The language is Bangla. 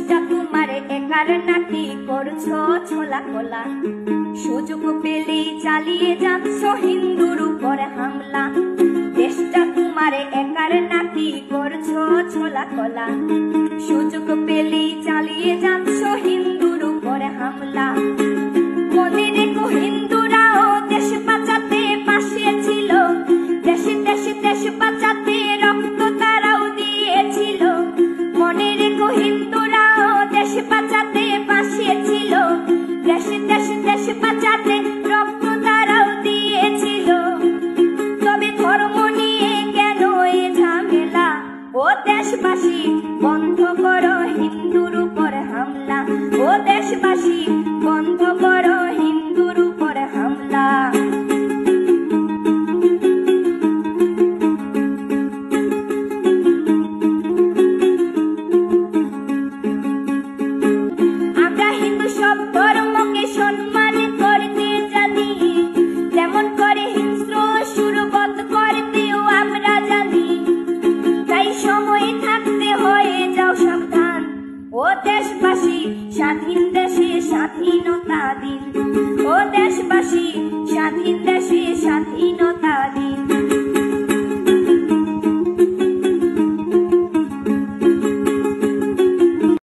দেশটা তোমার একার নাকি করছো ছোলা কোলা। সুযোগ পেলেই চালিয়ে যাচ্ছ হিন্দুর উপর হামলা। দেশটা তোমার একার নাকি করছো ছোলা কোলা। সুযোগ পেলেই চালিয়ে যাচ্ছ হিন্দুর উপর হামলা। মনে রেখো হিন্দুরাও দেশ বাঁচাতে পাশে ছিল। দেশে দেশে দেশ বাঁচাতে রক্ত তারাও দিয়েছিল। মনে রেখো হিন্দুরাও দেশ বাঁচাতে পাশে ছিল। দেশে দেশে দেশ বাঁচাতে রক্ত তারাও দিয়েছিল। তবে ধর্ম নিয়ে কেন এ ঝামেলা? ও দেশবাসী বন্ধ করো হিন্দুর উপর হামলা। ও দেশবাসী বন্ধ করো হিন্দুর উপর হামলা। আমরা হিন্দু সব ধর্মকে সম্মান করতে জানি। যেমন করে হিংস্র সুরবধ করতেও আমরা জানি। তাই সময় থাকতে হয়ে যাও সাবধান। ও দেশবাসী স্বাধীন দেশে স্বাধীনতা দিন। ও দেশবাসী স্বাধীন দেশে স্বাধীনতা দিন।